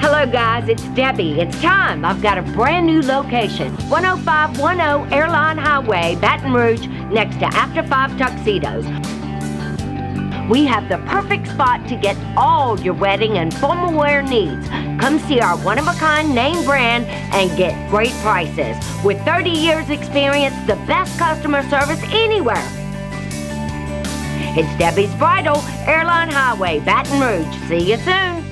Hello guys, it's Debbie. It's time. I've got a brand new location. 10510 Airline Highway, Baton Rouge, next to After 5 Tuxedos. We have the perfect spot to get all your wedding and formal wear needs. Come see our one-of-a-kind name brand and get great prices. With 30 years experience, the best customer service anywhere. It's Debbie's Bridal, Airline Highway, Baton Rouge. See you soon.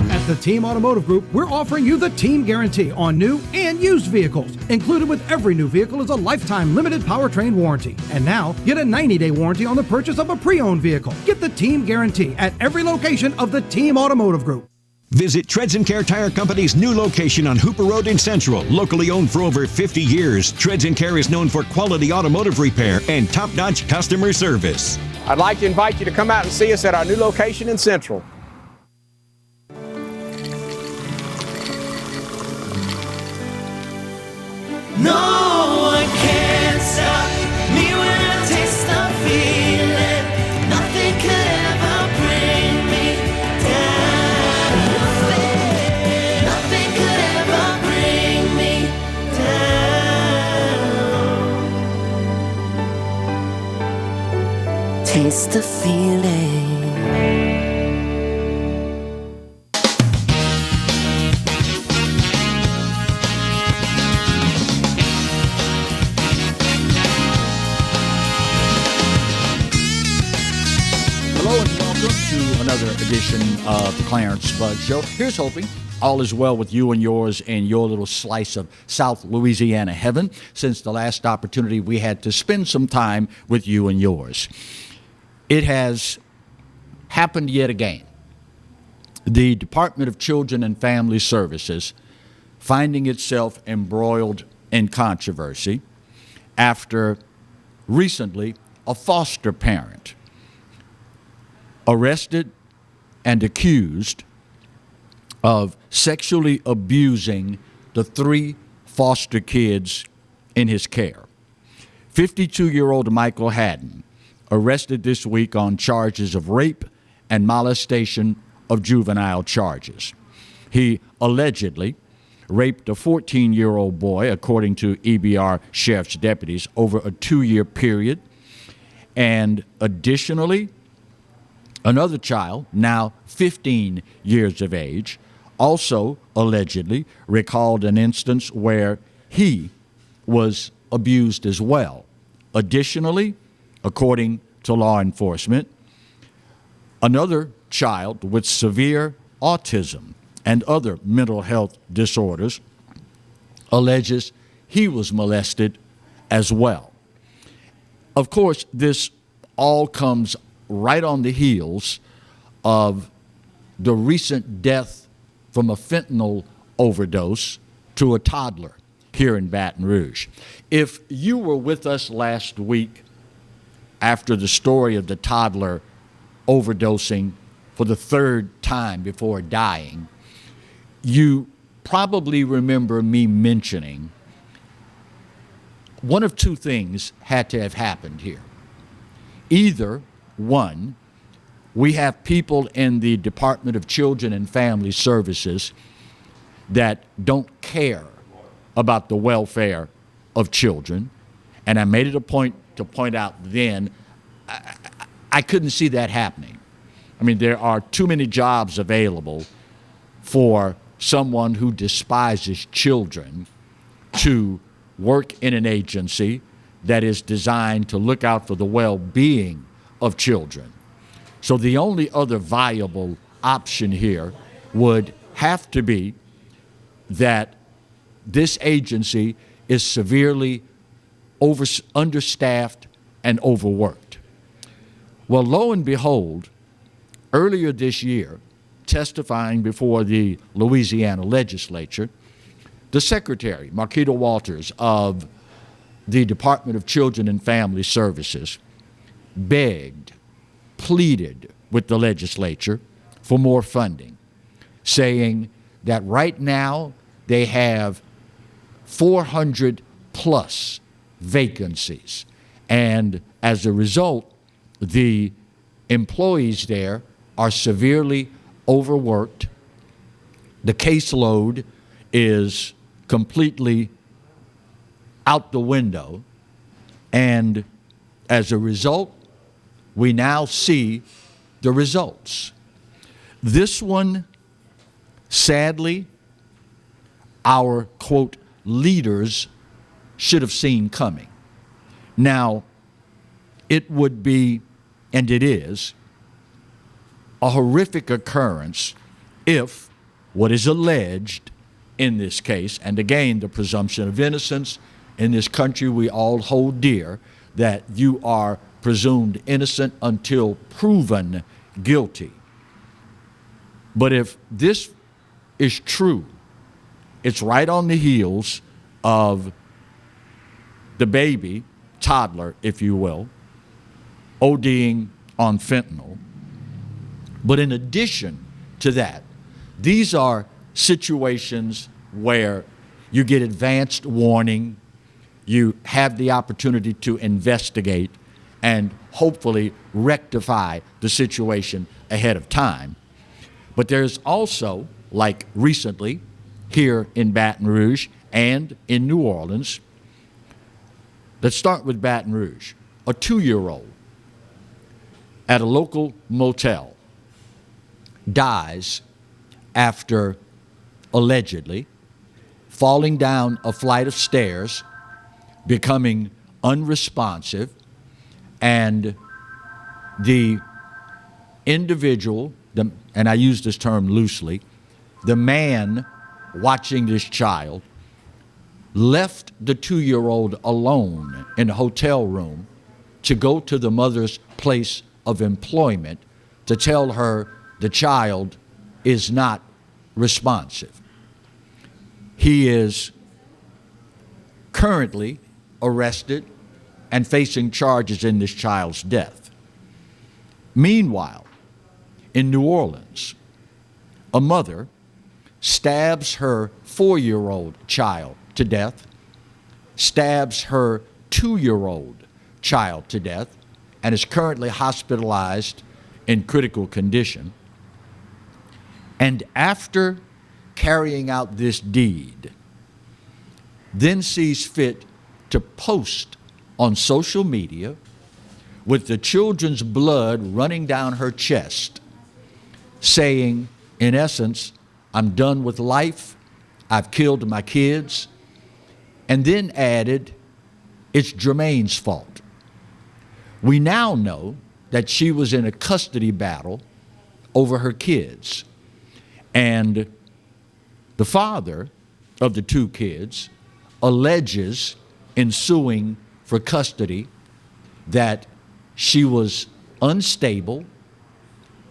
At the Team Automotive Group, we're offering you the Team Guarantee on new and used vehicles. Included with every new vehicle is a lifetime limited powertrain warranty. And now, get a 90-day warranty on the purchase of a pre-owned vehicle. Get the Team Guarantee at every location of the Team Automotive Group. Visit Treads & Care Tire Company's new location on Hooper Road in Central. Locally owned for over 50 years, Treads & Care is known for quality automotive repair and top-notch customer service. I'd like to invite you to come out and see us at our new location in Central. No one can stop me when I taste the feeling. Nothing could ever bring me down. Nothing could ever bring me down. Taste the feeling. Another edition of the Clarence Bud Show. Here's hoping all is well with you and yours and your little slice of South Louisiana heaven since the last opportunity we had to spend some time with you and yours. It has happened yet again. The Department of Children and Family Services finding itself embroiled in controversy after recently a foster parent arrested and accused of sexually abusing the 3 foster kids in his care. 52-year-old Michael Hadden arrested this week on charges of rape and molestation of juvenile charges. He allegedly raped a 14-year-old boy, according to EBR sheriff's deputies, over a 2-year period, and additionally, another child, now 15 years of age, also allegedly recalled an instance where he was abused as well. Additionally, according to law enforcement, another child with severe autism and other mental health disorders alleges he was molested as well. Of course, this all comes right on the heels of the recent death from a fentanyl overdose to a toddler here in Baton Rouge. If you were with us last week after the story of the toddler overdosing for the 3rd time before dying, you probably remember me mentioning one of 2 things had to have happened here. Either, 1, we have people in the Department of Children and Family Services that don't care about the welfare of children, and I made it a point to point out then I couldn't see that happening. I mean, there are too many jobs available for someone who despises children to work in an agency that is designed to look out for the well-being of children. So the only other viable option here would have to be that this agency is severely understaffed and overworked. Well, lo and behold, earlier this year, testifying before the Louisiana legislature, the secretary, Marquita Walters, of the Department of Children and Family Services, begged, pleaded with the legislature for more funding, saying that right now they have 400 plus vacancies. And as a result, the employees there are severely overworked. The caseload is completely out the window. And as a result, we now see the results. This one, sadly, our, quote, leaders should have seen coming. Now, it would be, and it is, a horrific occurrence if what is alleged in this case, and again, the presumption of innocence in this country we all hold dear, that you are presumed innocent until proven guilty. But if this is true, it's right on the heels of the baby, toddler, if you will, ODing on fentanyl. But in addition to that, these are situations where you get advanced warning, you have the opportunity to investigate and hopefully rectify the situation ahead of time. But there's also, like recently here in Baton Rouge and in New Orleans, let's start with Baton Rouge, a 2-year-old at a local motel dies after allegedly falling down a flight of stairs, becoming unresponsive, and the individual, and I use this term loosely, the man watching this child left the 2-year-old alone in a hotel room to go to the mother's place of employment to tell her the child is not responsive. He is currently arrested and facing charges in this child's death. Meanwhile, in New Orleans, a mother stabs her 4-year-old child to death, stabs her 2-year-old child to death, and is currently hospitalized in critical condition. And after carrying out this deed, then sees fit to post on social media with the children's blood running down her chest, saying, in essence, I'm done with life, I've killed my kids, and then added, it's Jermaine's fault. We now know that she was in a custody battle over her kids, and the father of the 2 kids alleges in suing for custody that she was unstable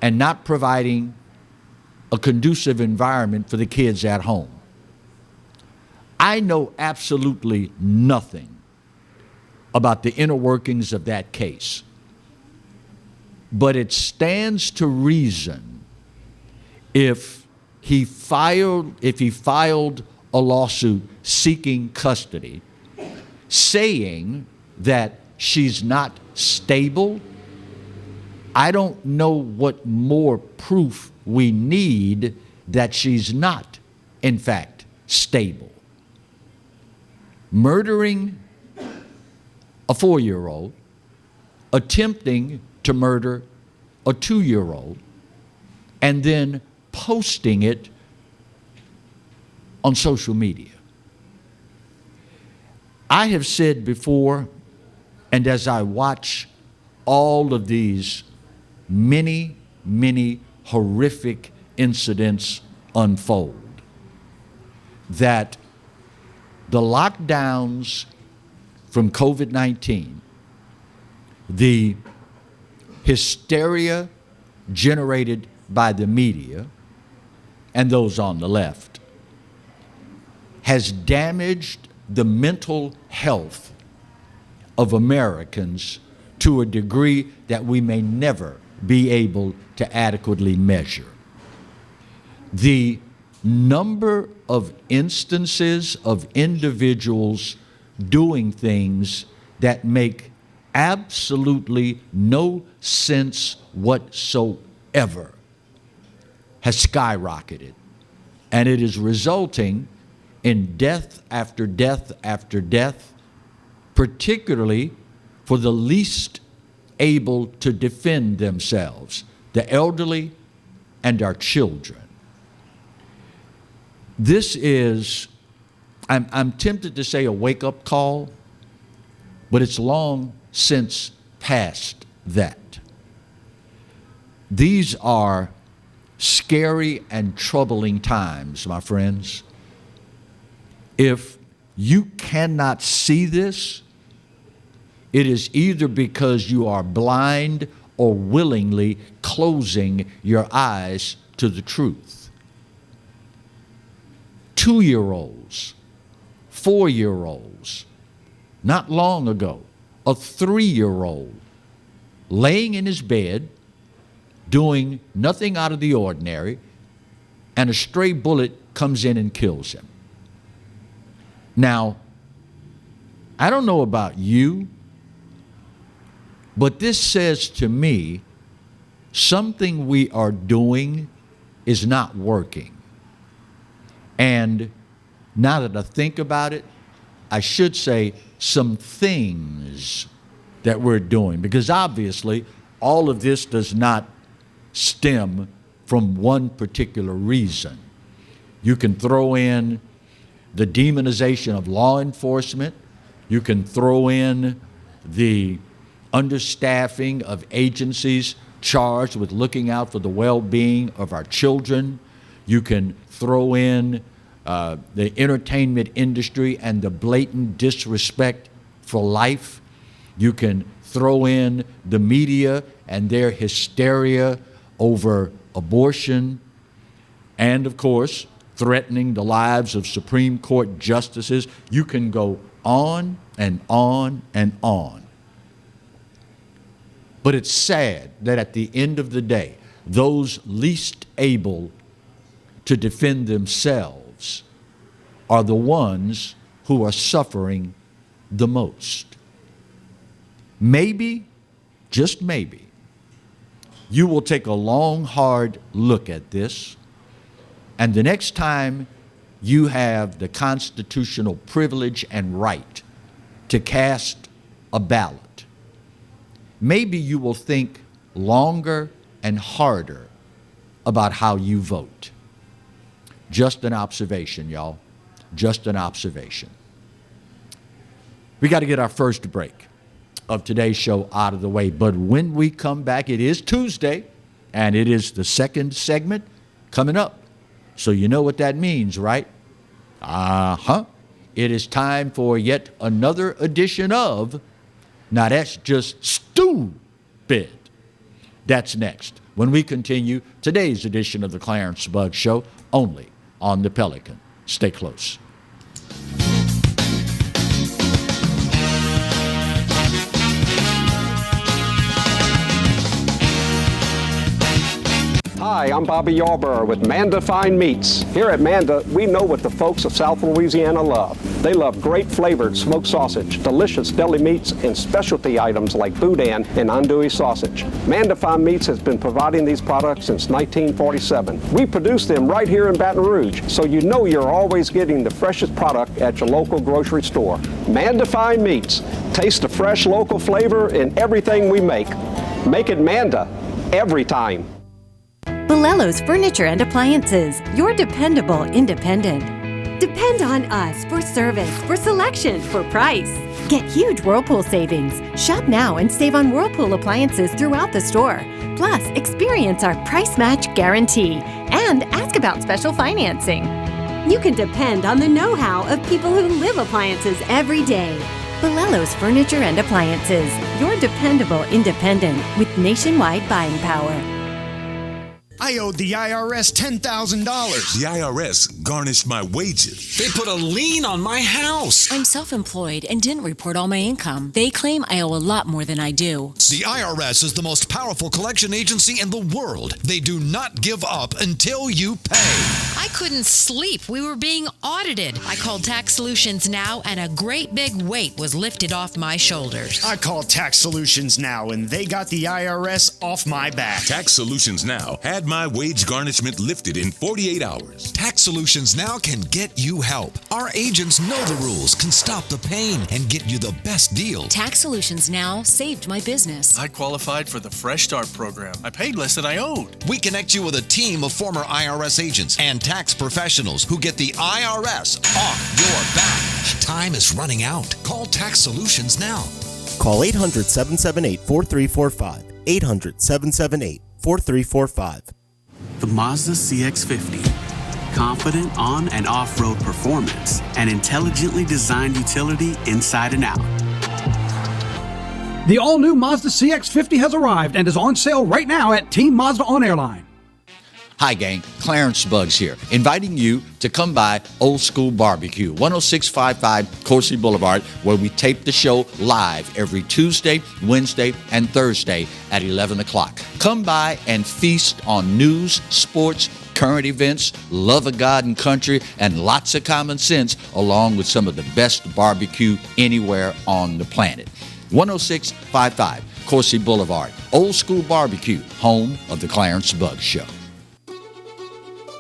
and not providing a conducive environment for the kids at home. I know absolutely nothing about the inner workings of that case, but it stands to reason if he filed a lawsuit seeking custody, saying that she's not stable, I don't know what more proof we need that she's not, in fact, stable. Murdering a 4-year-old, attempting to murder a 2-year-old, and then posting it on social media. I have said before, and as I watch all of these many, many horrific incidents unfold, that the lockdowns from COVID-19, the hysteria generated by the media, and those on the left, has damaged the mental health of Americans to a degree that we may never be able to adequately measure. The number of instances of individuals doing things that make absolutely no sense whatsoever has skyrocketed, and it is resulting in death after death after death, particularly for the least able to defend themselves, the elderly and our children. This is, I'm tempted to say a wake-up call, but it's long since past that. These are scary and troubling times, my friends. If you cannot see this, it is either because you are blind or willingly closing your eyes to the truth. 2-year-olds, 4-year-olds, not long ago, a 3-year-old laying in his bed, doing nothing out of the ordinary, and a stray bullet comes in and kills him. Now, I don't know about you, but this says to me something we are doing is not working. And now that I think about it, I should say some things that we're doing, because obviously all of this does not stem from one particular reason. You can throw in the demonization of law enforcement. You can throw in the understaffing of agencies charged with looking out for the well-being of our children. You can throw in the entertainment industry and the blatant disrespect for life. You can throw in the media and their hysteria over abortion, and of course, threatening the lives of Supreme Court justices. You can go on and on and on. But it's sad that at the end of the day, those least able to defend themselves are the ones who are suffering the most. Maybe, just maybe, you will take a long, hard look at this, and the next time you have the constitutional privilege and right to cast a ballot, maybe you will think longer and harder about how you vote. Just an observation, y'all. Just an observation. We got to get our first break of today's show out of the way. But when we come back, it is Tuesday, and it is the second segment coming up. So you know what that means, right? It is time for yet another edition of Now That's Just Stupid. That's next when we continue today's edition of the Clarence Bugg Show, only on the Pelican. Stay close. Hi, I'm Bobby Yarborough with Mandafine Meats. Here at Manda, we know what the folks of South Louisiana love. They love great flavored smoked sausage, delicious deli meats, and specialty items like boudin and andouille sausage. Mandafine Meats has been providing these products since 1947. We produce them right here in Baton Rouge, so you know you're always getting the freshest product at your local grocery store. Mandafine Meats. Taste the fresh local flavor in everything we make. Make it Manda every time. Bolello's Furniture and Appliances, your dependable independent. Depend on us for service, for selection, for price. Get huge Whirlpool savings. Shop now and save on Whirlpool appliances throughout the store. Plus, experience our price match guarantee and ask about special financing. You can depend on the know-how of people who live appliances every day. Bolello's Furniture and Appliances, your dependable independent with nationwide buying power. I owed the IRS $10,000. The IRS garnished my wages. They put a lien on my house. I'm self-employed and didn't report all my income. They claim I owe a lot more than I do. The IRS is the most powerful collection agency in the world. They do not give up until you pay. I couldn't sleep. We were being audited. I called Tax Solutions Now, and a great big weight was lifted off my shoulders. I called Tax Solutions Now, and they got the IRS off my back. Tax Solutions Now had my wage garnishment lifted in 48 hours. Tax Solutions Now can get you help. Our agents know the rules, can stop the pain, and get you the best deal. Tax Solutions Now saved my business. I qualified for the Fresh Start program. I paid less than I owed. We connect you with a team of former IRS agents and tax professionals who get the IRS off your back. Time is running out. Call Tax Solutions now. Call 800-778-4345. 800-778-4345. The Mazda CX-50. Confident on and off-road performance and intelligently designed utility inside and out. The all-new Mazda CX-50 has arrived and is on sale right now at Team Mazda on Airline. Hi, gang. Clarence Bugs here, inviting you to come by Old School Barbecue, 10655 Coursey Boulevard, where we tape the show live every Tuesday, Wednesday, and Thursday at 11 o'clock. Come by and feast on news, sports, current events, love of God and country, and lots of common sense, along with some of the best barbecue anywhere on the planet. 10655 Coursey Boulevard, Old School Barbecue, home of the Clarence Bugs Show.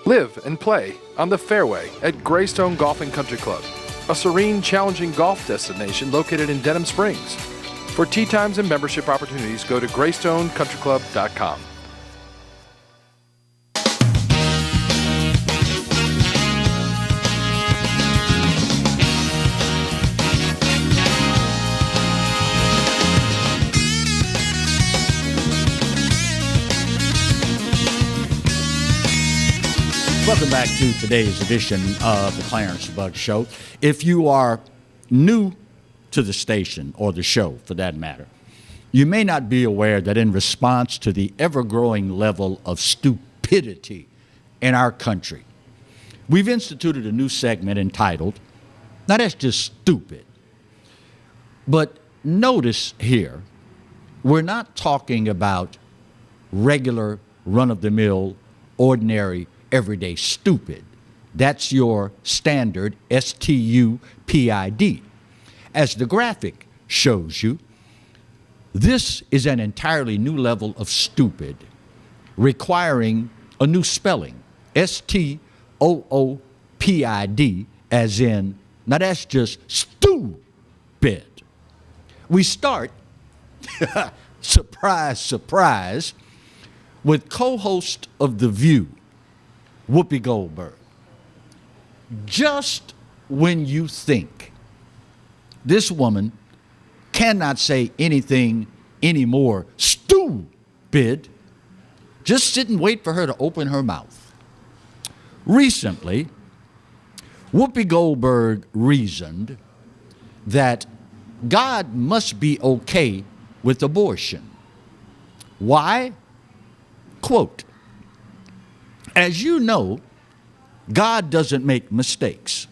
Live and play on the fairway at Greystone Golf and Country Club, a serene, challenging golf destination located in Denham Springs. For tee times and membership opportunities, go to GreystoneCountryClub.com. Welcome back to today's edition of the Clarence Bugs Show. If you are new to the station, or the show for that matter, you may not be aware that in response to the ever-growing level of stupidity in our country, we've instituted a new segment entitled, now that's just stupid. But notice here, we're not talking about regular, run-of-the-mill, ordinary, everyday stupid. That's your standard STUPID. As the graphic shows you, this is an entirely new level of stupid, requiring a new spelling. STOOPID, as in, now that's just stupid. We start, surprise, surprise, with co-host of The View, Whoopi Goldberg. Just when you think this woman cannot say anything any more stupid, just sit and wait for her to open her mouth. Recently, Whoopi Goldberg reasoned that God must be okay with abortion. Why? Quote, as you know, God doesn't make mistakes.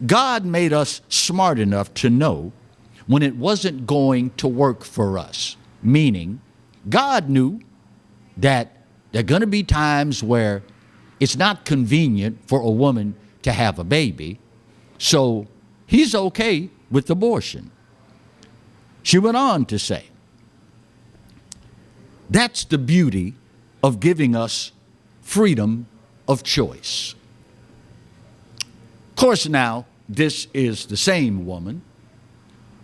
God made us smart enough to know when it wasn't going to work for us. Meaning, God knew that there are going to be times where it's not convenient for a woman to have a baby, so he's okay with abortion. She went on to say, that's the beauty of giving us freedom of choice. Of course, now, this is the same woman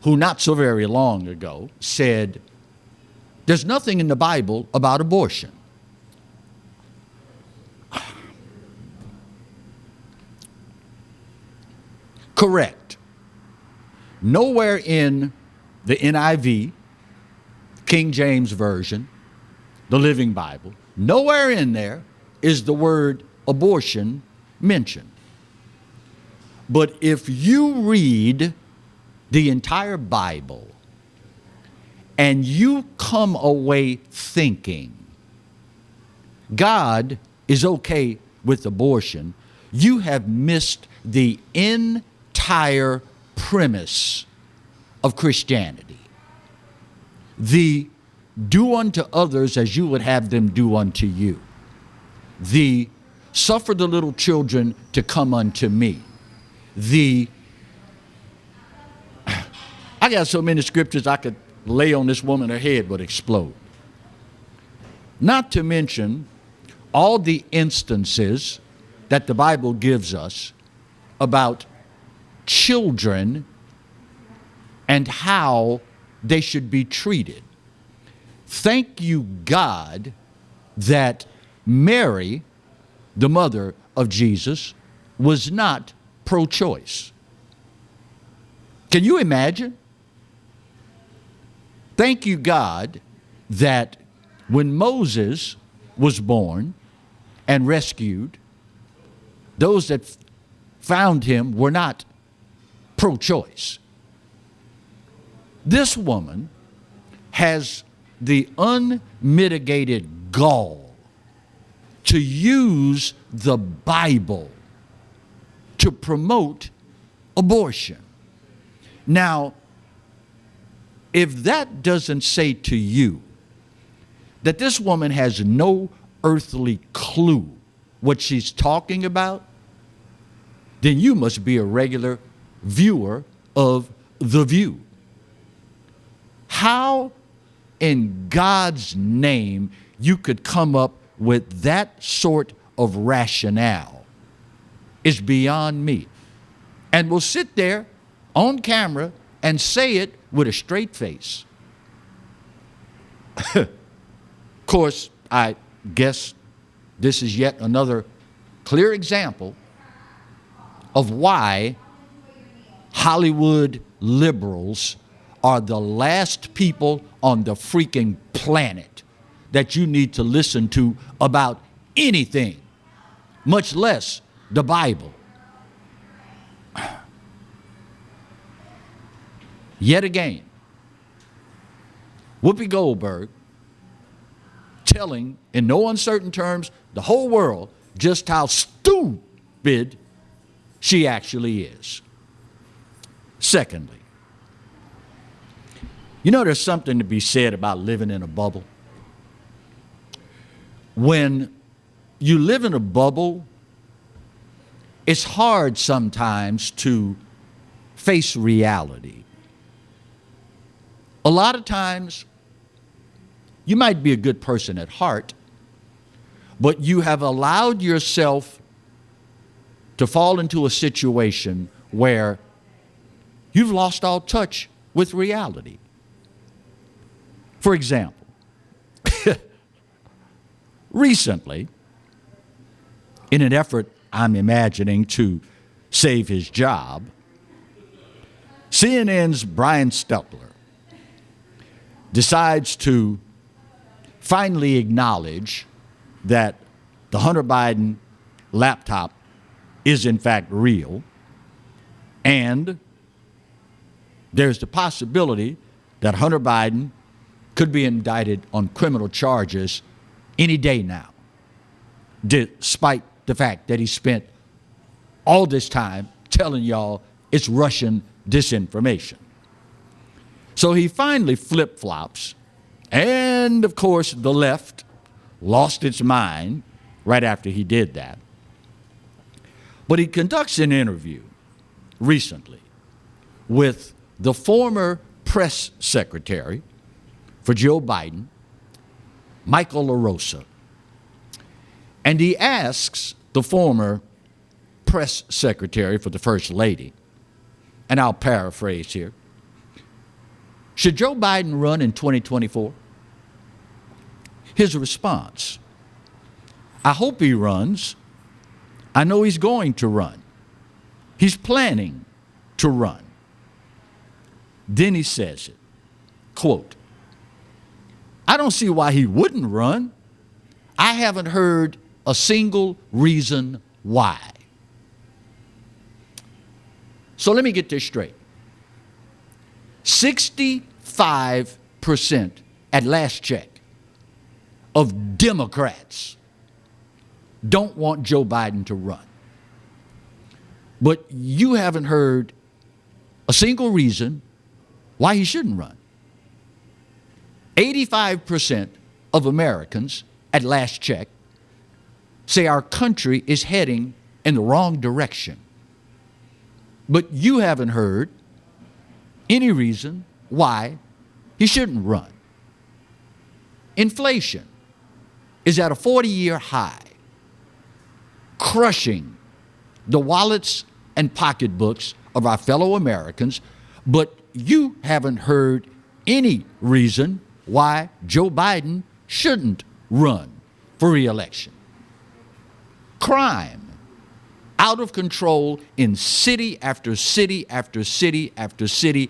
who not so very long ago said, there's nothing in the Bible about abortion. Correct. Nowhere in the NIV, King James Version, the Living Bible, nowhere in there is the word abortion mentioned. But if you read the entire Bible and you come away thinking God is okay with abortion, you have missed the entire premise of Christianity. The do unto others as you would have them do unto you. The suffer the little children to come unto me. I got so many scriptures I could lay on this woman, her head would explode. Not to mention all the instances that the Bible gives us about children and how they should be treated. Thank you, God, that Mary, the mother of Jesus, was not pro-choice. Can you imagine? Thank you, God, that when Moses was born and rescued, those that found him were not pro-choice. This woman has the unmitigated gall to use the Bible to promote abortion. Now, if that doesn't say to you that this woman has no earthly clue what she's talking about, then you must be a regular viewer of The View. How in God's name you could come up with that sort of rationale is beyond me. And will sit there on camera and say it with a straight face. Of course, I guess this is yet another clear example of why Hollywood liberals are the last people on the freaking planet that you need to listen to about anything, much less the Bible. Yet again, Whoopi Goldberg telling in no uncertain terms the whole world just how stupid she actually is. Secondly, you know, there's something to be said about living in a bubble. When you live in a bubble, it's hard sometimes to face reality. A lot of times, you might be a good person at heart, but you have allowed yourself to fall into a situation where you've lost all touch with reality. For example, recently, in an effort, I'm imagining, to save his job, CNN's Brian Stelter decides to finally acknowledge that the Hunter Biden laptop is in fact real, and there's the possibility that Hunter Biden could be indicted on criminal charges any day now, despite the fact that he spent all this time telling y'all it's Russian disinformation. So he finally flip-flops, and of course the left lost its mind right after he did that. But he conducts an interview recently with the former press secretary for Joe Biden, Michael LaRosa. And he asks the former press secretary for the First Lady, and I'll paraphrase here, should Joe Biden run in 2024? His response, I hope he runs. I know he's going to run. He's planning to run. Then he says it, quote, I don't see why he wouldn't run. I haven't heard a single reason why. So let me get this straight. 65% at last check of Democrats don't want Joe Biden to run. But you haven't heard a single reason why he shouldn't run. 85% of Americans, at last check, say our country is heading in the wrong direction. But you haven't heard any reason why he shouldn't run. Inflation is at a 40-year high, crushing the wallets and pocketbooks of our fellow Americans, but you haven't heard any reason why Joe Biden shouldn't run for re-election. Crime out of control in city after city after city after city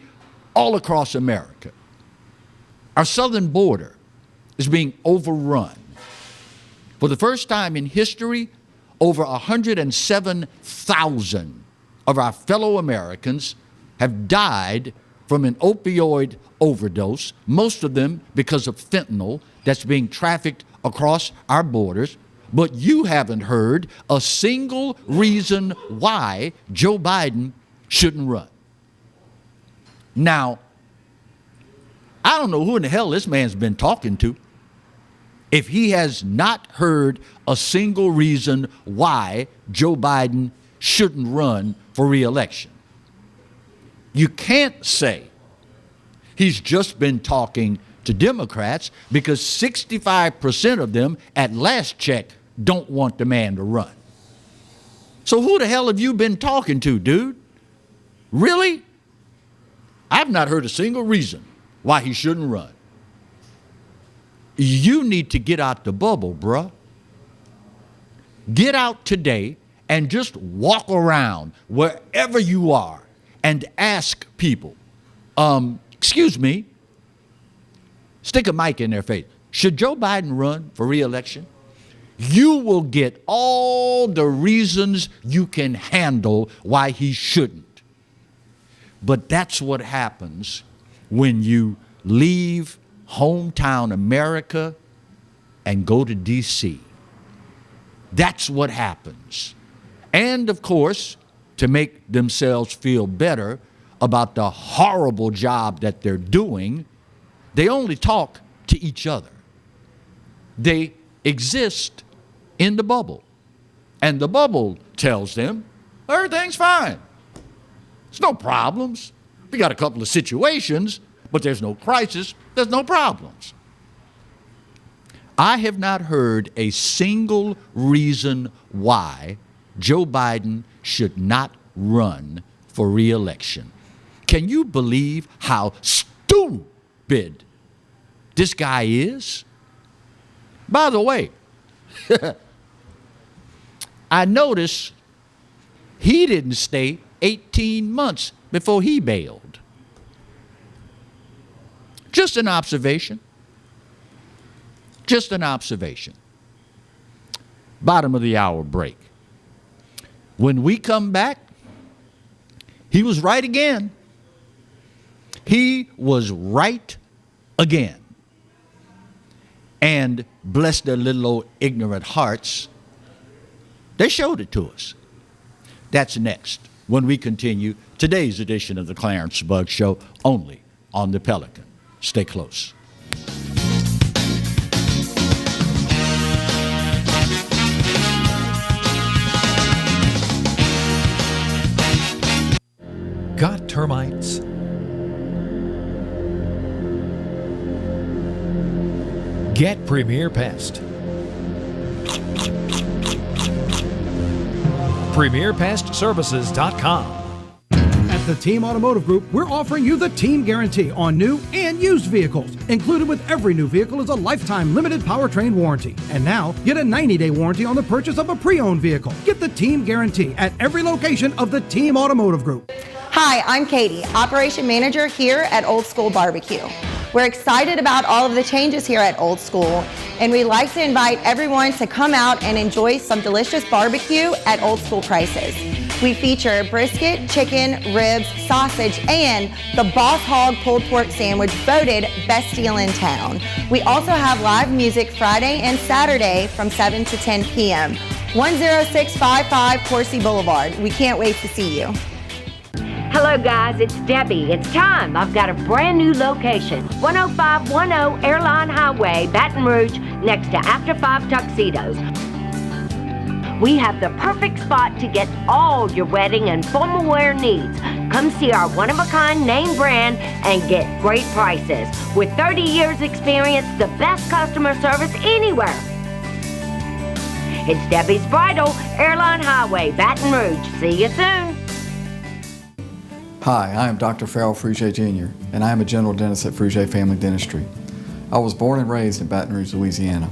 all across America. Our southern border is being overrun. For the first time in history, over 107,000 of our fellow Americans have died from an opioid overdose, most of them because of fentanyl that's being trafficked across our borders. But you haven't heard a single reason why Joe Biden shouldn't run. Now, I don't know who in the hell this man's been talking to if he has not heard a single reason why Joe Biden shouldn't run for re-election. You can't say he's just been talking to Democrats because 65% of them at last check don't want the man to run. So who the hell have you been talking to, dude? Really? I've not heard a single reason why he shouldn't run. You need to get out the bubble, bruh. Get out today and just walk around wherever you are and ask people, excuse me, stick a mic in their face. Should Joe Biden run for re-election? You will get all the reasons you can handle why he shouldn't. But that's what happens when you leave hometown America and go to D.C. That's what happens. And of course, to make themselves feel better about the horrible job that they're doing, they only talk to each other. They exist in the bubble. And the bubble tells them, everything's fine. There's no problems. We got a couple of situations, but there's no crisis. There's no problems. I have not heard a single reason why Joe Biden should not run for re-election. Can you believe how stupid this guy is? By the way, I noticed he didn't stay 18 months before he bailed. Just an observation. Just an observation. Bottom of the hour break. When we come back, he was right again. He was right again. And bless their little old ignorant hearts, they showed it to us. That's next when we continue today's edition of the Clarence Bug Show, only on the Pelican. Stay close. Got termites? Get Premier Pest. PremierPestServices.com. At the Team Automotive Group, we're offering you the Team Guarantee on new and used vehicles. Included with every new vehicle is a lifetime limited powertrain warranty. And now, get a 90-day warranty on the purchase of a pre-owned vehicle. Get the Team Guarantee at every location of the Team Automotive Group. Hi, I'm Katie, Operation Manager here at Old School Barbecue. We're excited about all of the changes here at Old School, and we'd like to invite everyone to come out and enjoy some delicious barbecue at Old School prices. We feature brisket, chicken, ribs, sausage, and the Boss Hog pulled pork sandwich voted best deal in town. We also have live music Friday and Saturday from 7 to 10 p.m. 10655 Coursey Boulevard. We can't wait to see you. Hello, guys. It's Debbie. It's time. I've got a brand new location. 10510 Airline Highway, Baton Rouge, next to After 5 Tuxedos. We have the perfect spot to get all your wedding and formal wear needs. Come see our one-of-a-kind name brand and get great prices. With 30 years experience, the best customer service anywhere. It's Debbie's Bridal, Airline Highway, Baton Rouge. See you soon. Hi, I am Dr. Farrell Freej Jr., and I am a general dentist at Freej Family Dentistry. I was born and raised in Baton Rouge, Louisiana.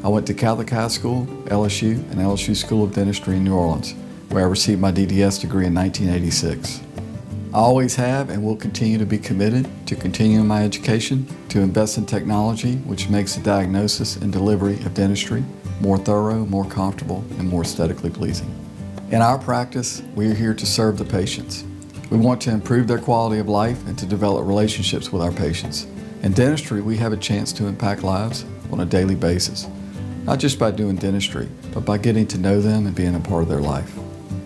I went to Catholic High School, LSU, and LSU School of Dentistry in New Orleans, where I received my DDS degree in 1986. I always have and will continue to be committed to continuing my education, to invest in technology which makes the diagnosis and delivery of dentistry more thorough, more comfortable, and more aesthetically pleasing. In our practice, we are here to serve the patients. We want to improve their quality of life and to develop relationships with our patients. In dentistry, we have a chance to impact lives on a daily basis, not just by doing dentistry, but by getting to know them and being a part of their life.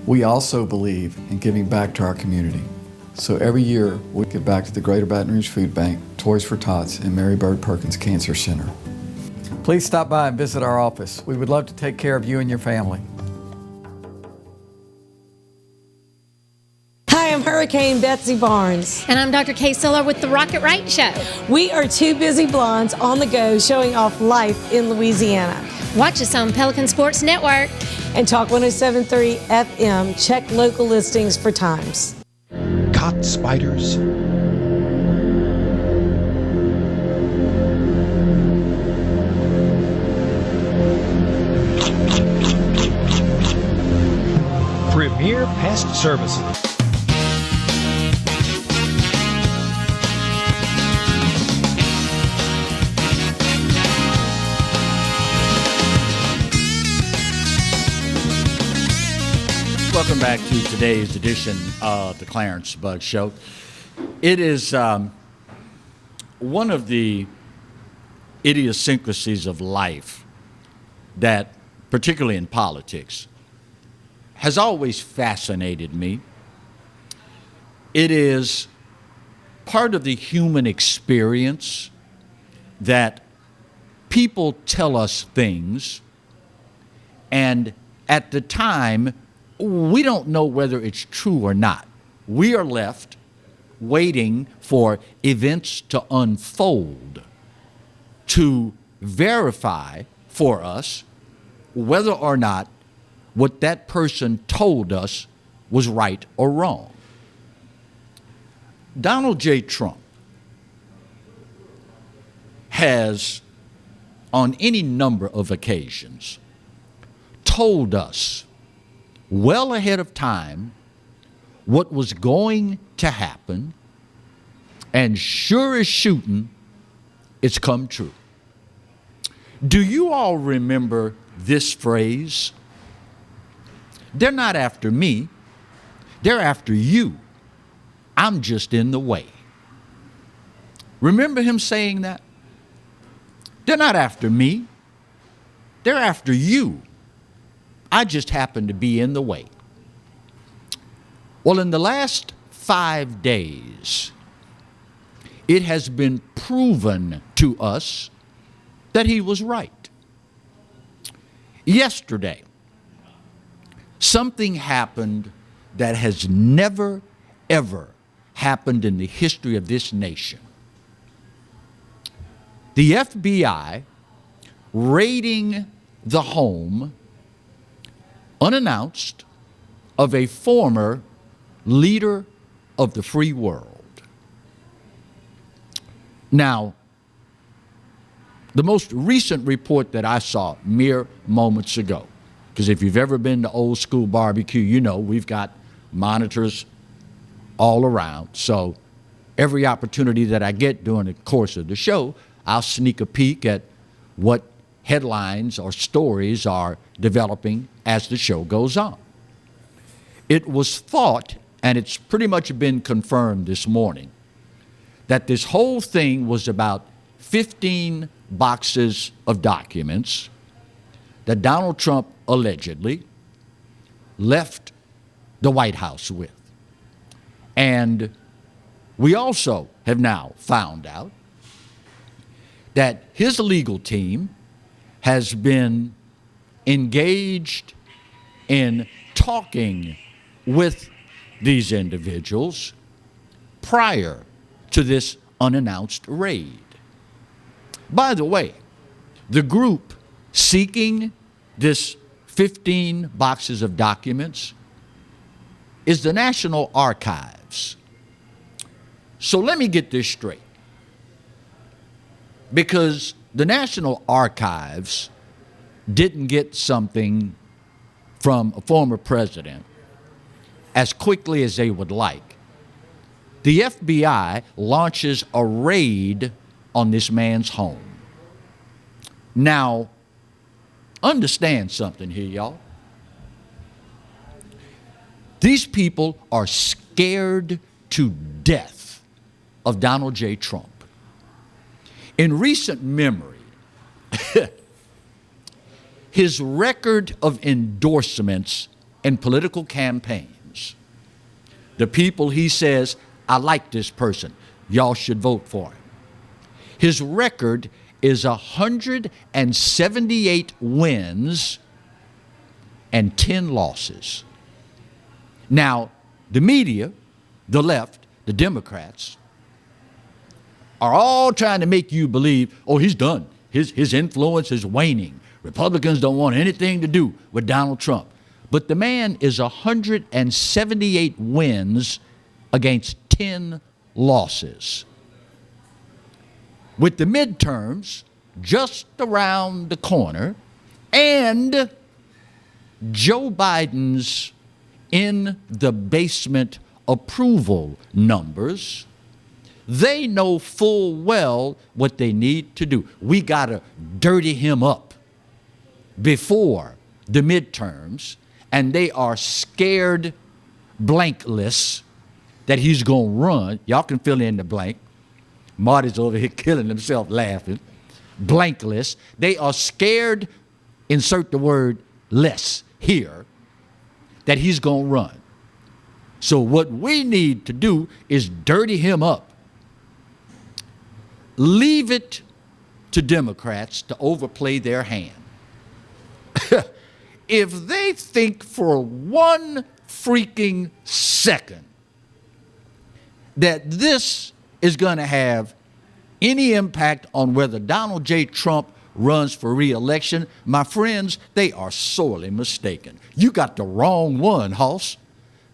We also believe in giving back to our community. So every year, we give back to the Greater Baton Rouge Food Bank, Toys for Tots, and Mary Bird Perkins Cancer Center. Please stop by and visit our office. We would love to take care of you and your family. Hi, I'm Hurricane Betsy Barnes. And I'm Dr. Kay Siller with The Rocket Right Show. We are two busy blondes on the go showing off life in Louisiana. Watch us on Pelican Sports Network. And Talk 107.3 FM. Check local listings for times. Caught spiders. Premier Pest Services. Welcome back to today's edition of the Clarence Bug Show. It is one of the idiosyncrasies of life that, particularly in politics, has always fascinated me. It is part of the human experience that people tell us things, and at the time, we don't know whether it's true or not. We are left waiting for events to unfold to verify for us whether or not what that person told us was right or wrong. Donald J. Trump has, on any number of occasions, told us well ahead of time what was going to happen, and sure as shooting, it's come true. Do you all remember this phrase? They're not after me, they're after you. I'm just in the way. Remember him saying that? They're not after me, they're after you. I just happen to be in the way. Well, in the last 5 days, it has been proven to us that he was right. Yesterday, something happened that has never, ever happened in the history of this nation. The FBI raiding the home, unannounced, of a former leader of the free world. Now, the most recent report that I saw mere moments ago, because if you've ever been to Old School Barbecue, you know we've got monitors all around. So every opportunity that I get during the course of the show, I'll sneak a peek at what headlines or stories are developing as the show goes on. It was thought, and it's pretty much been confirmed this morning, that this whole thing was about 15 boxes of documents that Donald Trump allegedly left the White House with. And we also have now found out that his legal team has been engaged in talking with these individuals prior to this unannounced raid. By the way, the group seeking this 15 boxes of documents is the National Archives. So let me get this straight. Because the National Archives didn't get something from a former president as quickly as they would like, the FBI launches a raid on this man's home. Now, understand something here, y'all. These people are scared to death of Donald J. Trump. In recent memory, his record of endorsements in political campaigns, the people he says, I like this person, y'all should vote for him. His record is 178 wins and 10 losses. Now, the media, the left, the Democrats, are all trying to make you believe, oh, he's done. His influence is waning. Republicans don't want anything to do with Donald Trump. But the man is 178 wins against 10 losses. With the midterms just around the corner and Joe Biden's in the basement approval numbers, they know full well what they need to do. We got to dirty him up before the midterms, and they are scared blankless that he's going to run. Y'all can fill in the blank. Marty's over here killing himself laughing. Blankless. They are scared, insert the word less here, that he's going to run. So what we need to do is dirty him up. Leave it to Democrats to overplay their hand. If they think for one freaking second that this is going to have any impact on whether Donald J. Trump runs for re-election, my friends, they are sorely mistaken. You got the wrong one, Hoss.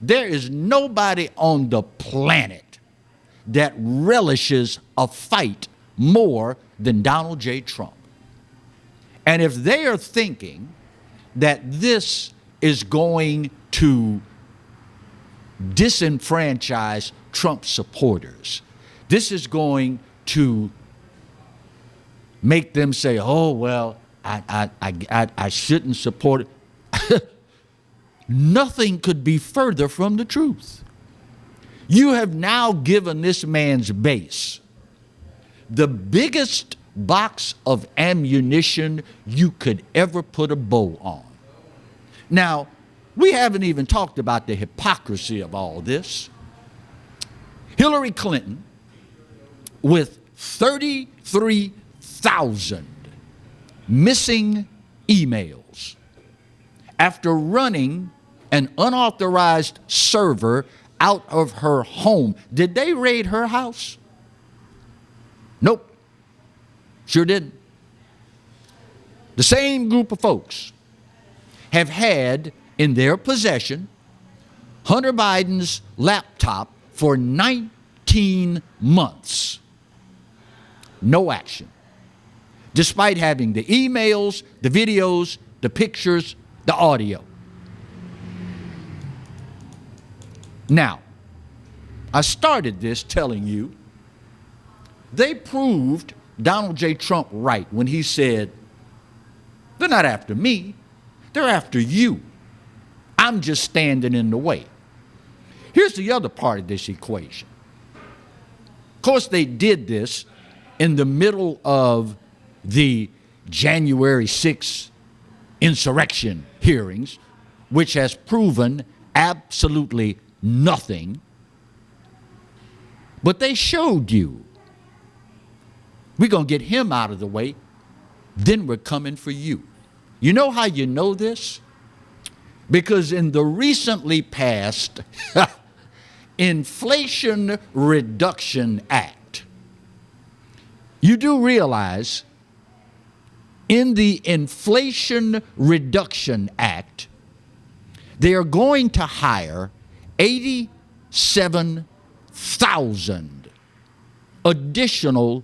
There is nobody on the planet that relishes a fight more than Donald J. Trump. And if they are thinking that this is going to disenfranchise Trump supporters, this is going to make them say, oh, well, I shouldn't support it. Nothing could be further from the truth. You have now given this man's base the biggest box of ammunition you could ever put a bow on. Now, we haven't even talked about the hypocrisy of all this. Hillary Clinton, with 33,000 missing emails after running an unauthorized server out of her home. Did they raid her house? Nope. Sure didn't. The same group of folks have had in their possession Hunter Biden's laptop for 19 months. No action. Despite having the emails, the videos, the pictures, the audio. Now, I started this telling you they proved Donald J. Trump right when he said, they're not after me, they're after you. I'm just standing in the way. Here's the other part of this equation. Of course, they did this in the middle of the January 6th insurrection hearings, which has proven absolutely nothing. But they showed you, we're going to get him out of the way, then we're coming for you. You know how you know this? Because in the recently passed Inflation Reduction Act, you do realize in the Inflation Reduction Act, they are going to hire 87,000 additional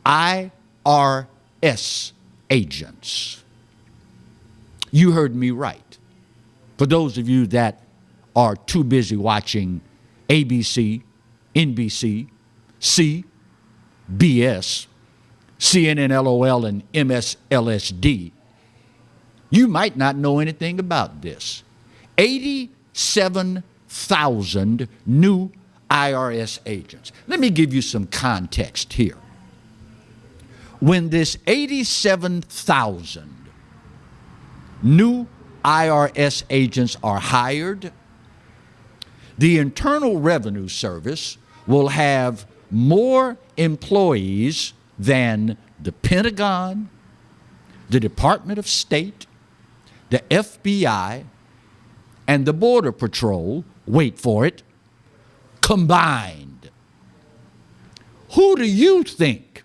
IRS agents. You heard me right. For those of you that are too busy watching ABC, NBC, CBS, CNN, LOL, and MSLSD, you might not know anything about this. 87,000 new IRS agents. Let me give you some context here. When this 87,000 new IRS agents are hired, the Internal Revenue Service will have more employees than the Pentagon, the Department of State, the FBI, and the Border Patrol, wait for it, combined. Who do you think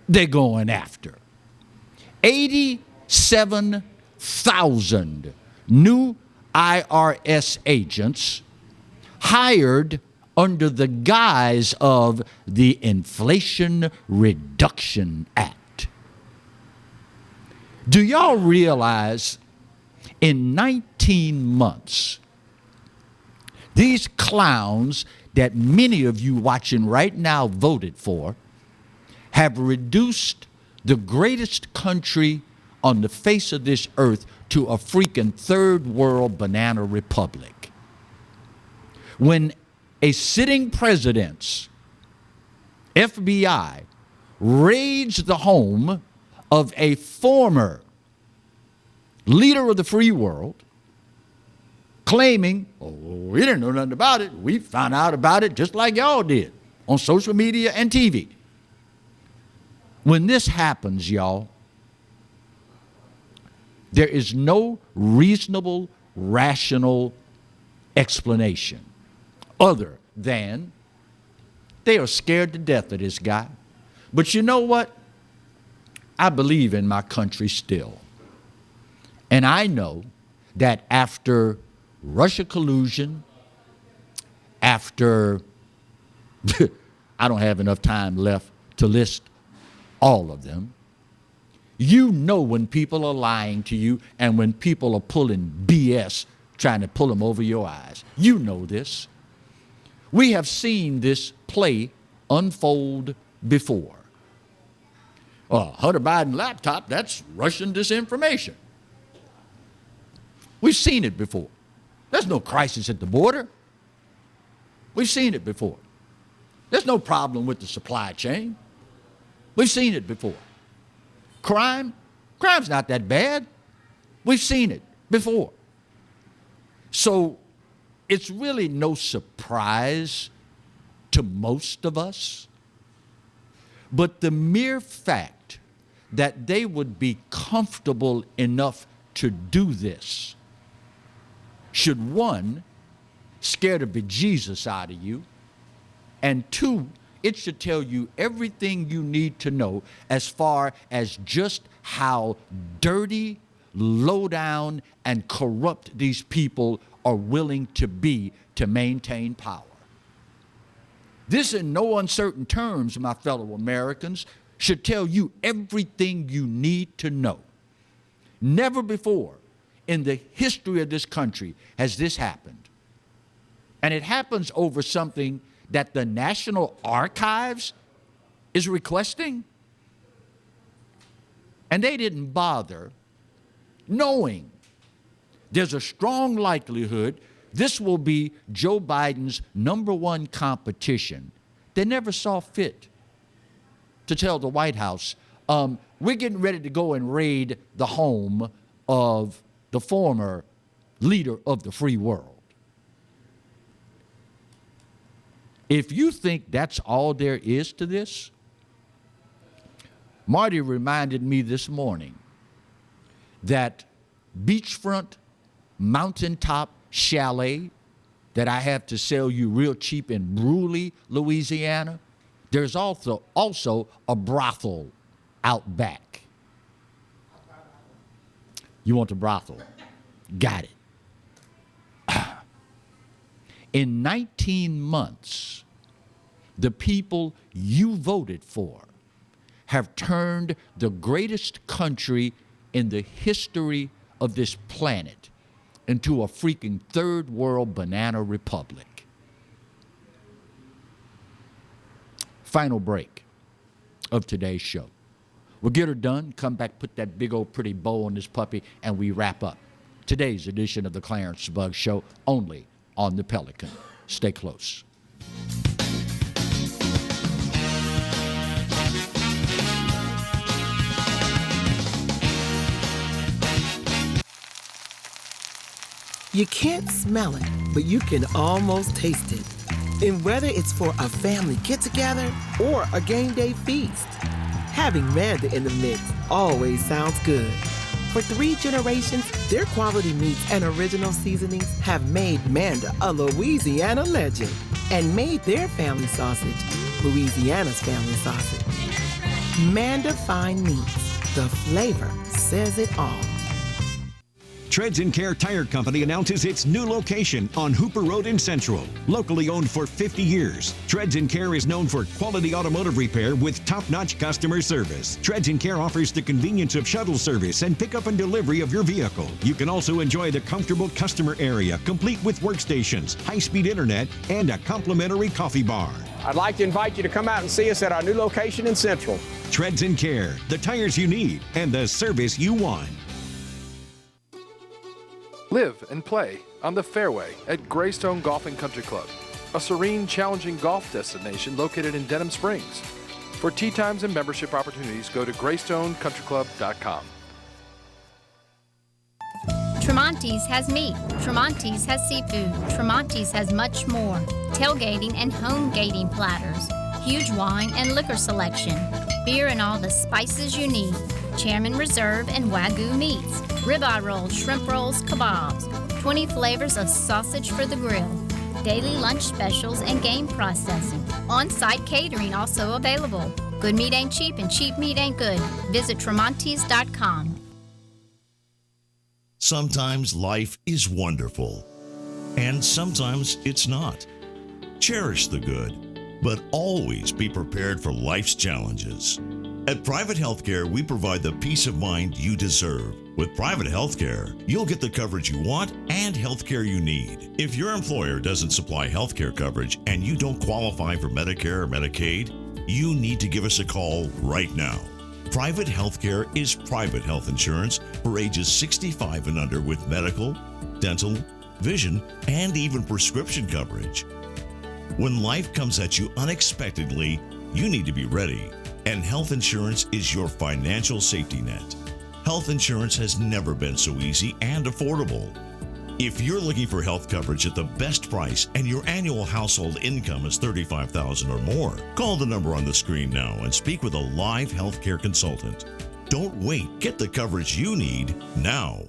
they're going after? 87,000 new IRS agents hired under the guise of the Inflation Reduction Act. Do y'all realize in 19 months, these clowns that many of you watching right now voted for have reduced the greatest country on the face of this earth to a freaking third world banana republic? When a sitting president's FBI raids the home of a former leader of the free world, claiming, oh, we didn't know nothing about it. We found out about it just like y'all did on social media and TV. When this happens, y'all, there is no reasonable, rational explanation other than they are scared to death of this guy. But you know what? I believe in my country still. And I know that after Russia collusion, after I don't have enough time left to list all of them, you know when people are lying to you and when people are pulling BS, trying to pull them over your eyes. You know this. We have seen this play unfold before. Hunter Biden laptop, that's Russian disinformation. We've seen it before. There's no crisis at the border. We've seen it before. There's no problem with the supply chain. We've seen it before. Crime's not that bad. We've seen it before. So it's really no surprise to most of us. But the mere fact that they would be comfortable enough to do this should, one, scare the bejesus out of you, and two, it should tell you everything you need to know as far as just how dirty, low down, and corrupt these people are willing to be to maintain power. This, in no uncertain terms, my fellow Americans, should tell you everything you need to know. Never before in the history of this country has this happened. And it happens over something that the National Archives is requesting. And they didn't bother, knowing there's a strong likelihood this will be Joe Biden's #1 competition. They never saw fit to tell the White House, we're getting ready to go and raid the home of the former leader of the free world. If you think that's all there is to this, Marty reminded me this morning that beachfront mountaintop chalet that I have to sell you real cheap in Bruley, Louisiana, there's also a brothel out back. You want a brothel? Got it. In 19 months, the people you voted for have turned the greatest country in the history of this planet into a freaking third world banana republic. Final break of today's show. We'll get her done, come back, put that big old pretty bow on this puppy, and we wrap up today's edition of the Clarence Bug Show, only on the Pelican. Stay close. You can't smell it, but you can almost taste it. And whether it's for a family get-together or a game day feast, having Manda in the mix always sounds good. For 3 generations, their quality meats and original seasonings have made Manda a Louisiana legend and made their family sausage Louisiana's family sausage. Mandafine Meats, the flavor says it all. Treads & Care Tire Company announces its new location on Hooper Road in Central. Locally owned for 50 years, Treads & Care is known for quality automotive repair with top-notch customer service. Treads & Care offers the convenience of shuttle service and pickup and delivery of your vehicle. You can also enjoy the comfortable customer area, complete with workstations, high-speed internet, and a complimentary coffee bar. I'd like to invite you to come out and see us at our new location in Central. Treads & Care, the tires you need and the service you want. Live and play on the fairway at Greystone Golf and Country Club, a serene, challenging golf destination located in Denham Springs. For tee times and membership opportunities, go to GreystonecountryClub.com. Tremonti's has meat, Tremonti's has seafood, Tremonti's has much more. Tailgating and home gating platters, huge wine and liquor selection, beer and all the spices you need, Chairman Reserve and Wagyu meats, ribeye rolls, shrimp rolls, kebabs, 20 flavors of sausage for the grill, daily lunch specials and game processing. On-site catering also available. Good meat ain't cheap and cheap meat ain't good. Visit Tremonti's.com. Sometimes life is wonderful, and sometimes it's not. Cherish the good, but always be prepared for life's challenges. At Private Healthcare, we provide the peace of mind you deserve. With Private Healthcare, you'll get the coverage you want and healthcare you need. If your employer doesn't supply healthcare coverage and you don't qualify for Medicare or Medicaid, you need to give us a call right now. Private Healthcare is private health insurance for ages 65 and under with medical, dental, vision, and even prescription coverage. When life comes at you unexpectedly, you need to be ready. And health insurance is your financial safety net. Health insurance has never been so easy and affordable. If you're looking for health coverage at the best price and your annual household income is $35,000 or more, call the number on the screen now and speak with a live healthcare consultant. Don't wait. Get the coverage you need now.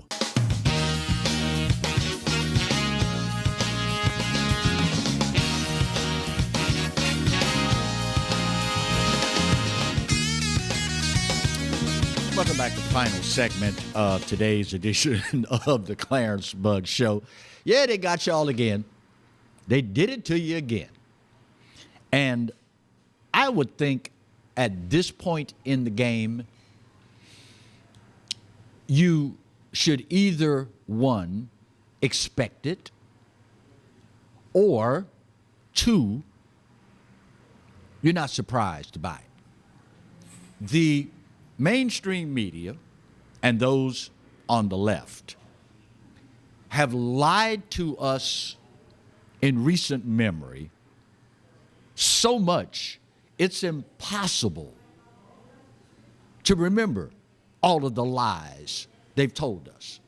Welcome back to the final segment of today's edition of the Clarence Bug Show. Yeah, they got y'all again. They did it to you again. And I would think at this point in the game, you should either, one, expect it, or two, you're not surprised by it. The mainstream media and those on the left have lied to us in recent memory so much it's impossible to remember all of the lies they've told us.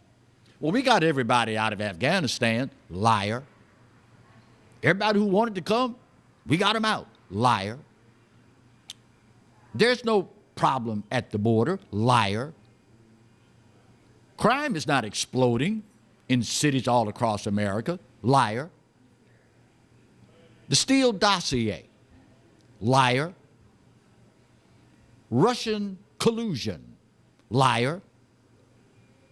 Well, we got everybody out of Afghanistan. Liar. Everybody who wanted to come, we got them out. Liar. There's no problem at the border. Liar. Crime is not exploding in cities all across America. Liar. The Steele dossier. Liar. Russian collusion. Liar.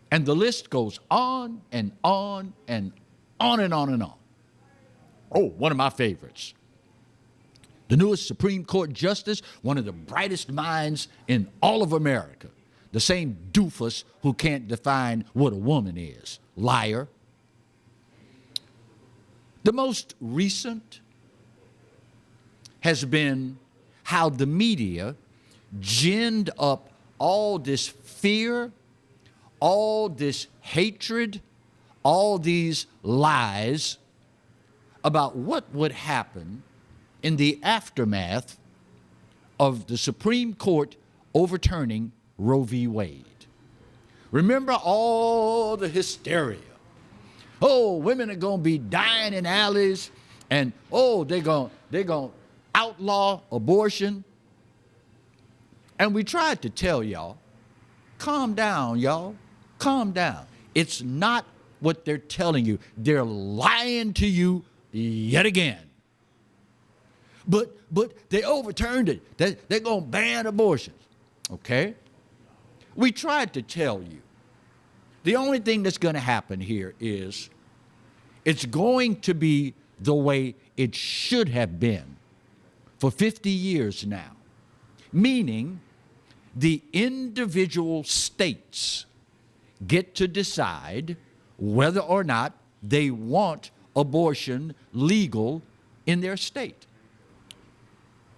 And the list goes on and on and on and on and on. Oh, one of my favorites. The newest Supreme Court justice, one of the brightest minds in all of America. The same doofus who can't define what a woman is. Liar. The most recent has been how the media ginned up all this fear, all this hatred, all these lies about what would happen in the aftermath of the Supreme Court overturning Roe v. Wade. Remember all the hysteria. Oh, women are going to be dying in alleys, and oh, they're going to outlaw abortion. And we tried to tell y'all, calm down, y'all. Calm down. It's not what they're telling you. They're lying to you yet again. But they overturned it. They're going to ban abortions. Okay? We tried to tell you. The only thing that's going to happen here is it's going to be the way it should have been for 50 years now. Meaning the individual states get to decide whether or not they want abortion legal in their state.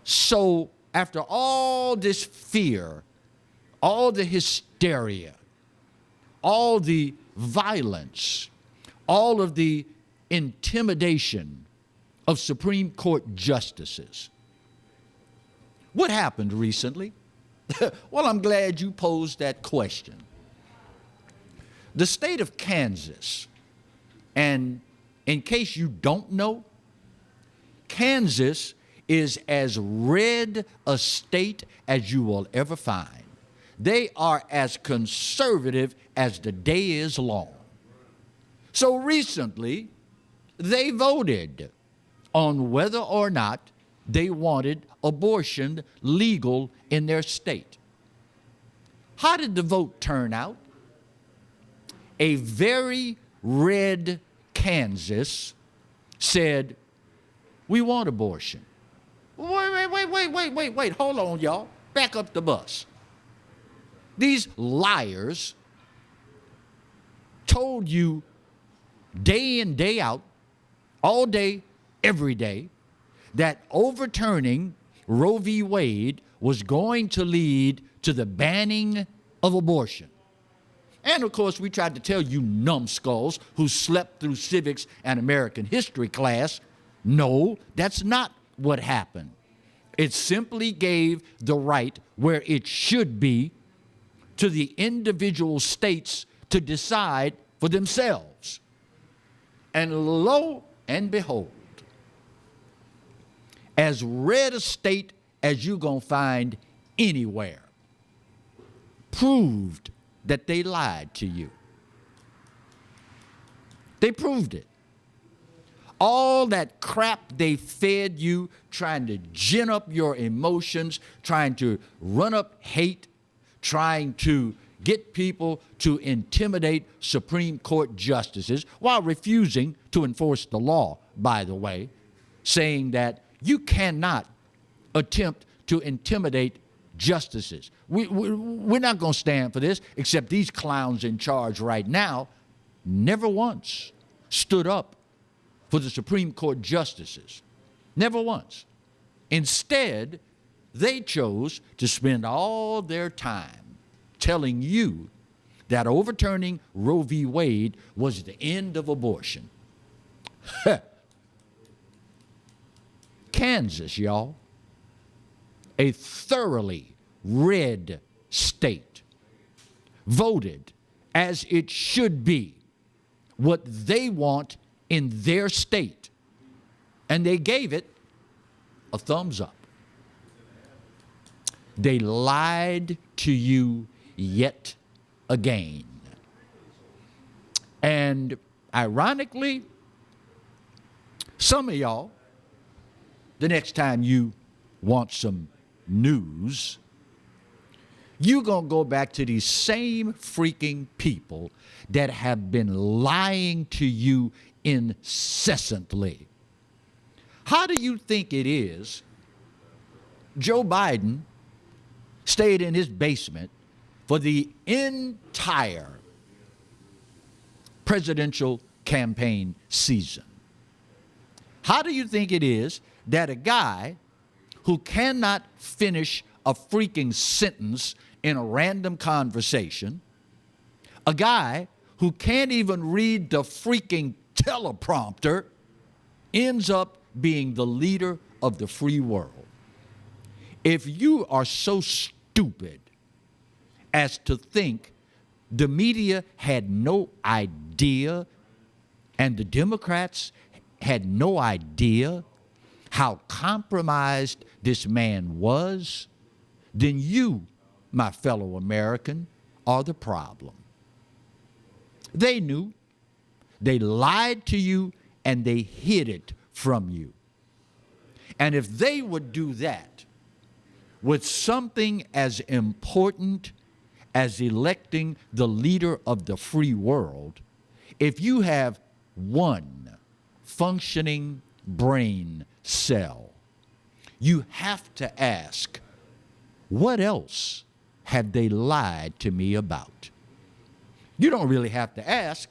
So after all this fear, all the hysteria, all the violence, all of the intimidation of Supreme Court justices, what happened recently? Well, I'm glad you posed that question. The state of Kansas, and in case you don't know, Kansas is as red a state as you will ever find. They are as conservative as the day is long. So recently, they voted on whether or not they wanted abortion legal in their state. How did the vote turn out? A very red Kansas said, we want abortion. Wait, hold on, y'all. Back up the bus. These liars told you day in, day out, all day, every day, that overturning Roe v. Wade was going to lead to the banning of abortion. And of course, we tried to tell you numbskulls who slept through civics and American history class, no, that's not what happened. It simply gave the right where it should be to the individual states to decide for themselves. And lo and behold, as red a state as you're going to find anywhere, proved that they lied to you. They proved it. All that crap they fed you, trying to gin up your emotions, trying to run up hate, trying to get people to intimidate Supreme Court justices while refusing to enforce the law, by the way, saying that you cannot attempt to intimidate justices. We're not going to stand for this, except these clowns in charge right now never once stood up for the Supreme Court justices. Never once. Instead, they chose to spend all their time telling you that overturning Roe v. Wade was the end of abortion. Kansas, y'all, a thoroughly red state, voted as it should be, what they want in their state. And they gave it a thumbs up. They lied to you yet again. And ironically, some of y'all, the next time you want some news, you're going to go back to these same freaking people that have been lying to you incessantly. How do you think it is Joe Biden stayed in his basement for the entire presidential campaign season? How do you think it is that a guy who cannot finish a freaking sentence in a random conversation, a guy who can't even read the freaking teleprompter, ends up being the leader of the free world? If you are so stupid as to think the media had no idea and the Democrats had no idea how compromised this man was, then you, my fellow American, are the problem. They knew. They lied to you and they hid it from you. And if they would do that with something as important as electing the leader of the free world, if you have one functioning brain cell, you have to ask, what else have they lied to me about? You don't really have to ask.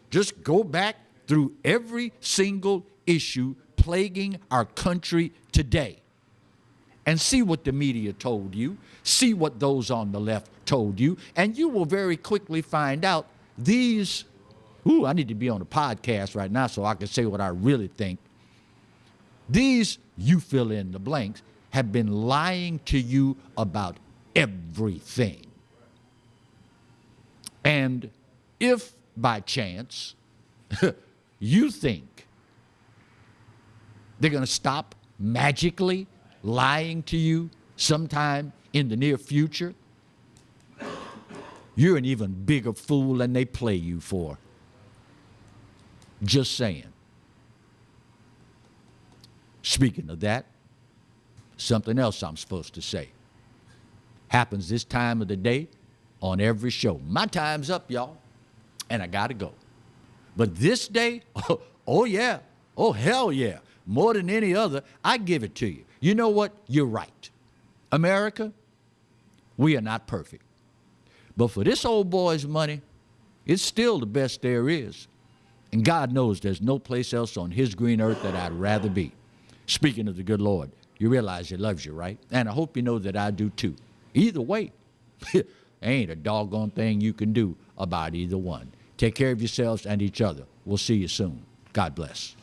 Just go back through every single issue plaguing our country today and see what the media told you, see what those on the left told you, and you will very quickly find out these, I need to be on a podcast right now so I can say what I really think. These, you fill in the blanks, have been lying to you about everything. And if by chance you think they're going to stop magically lying to you sometime in the near future, you're an even bigger fool than they play you for. Just saying. Speaking of that, something else I'm supposed to say. Happens this time of the day on every show. My time's up, y'all, and I gotta go. But this day, oh yeah, oh hell yeah, more than any other, I give it to you. You know what? You're right. America, we are not perfect. But for this old boy's money, it's still the best there is. And God knows there's no place else on his green earth that I'd rather be. Speaking of the good Lord, you realize he loves you, right? And I hope you know that I do too. Either way, ain't a doggone thing you can do about either one. Take care of yourselves and each other. We'll see you soon. God bless.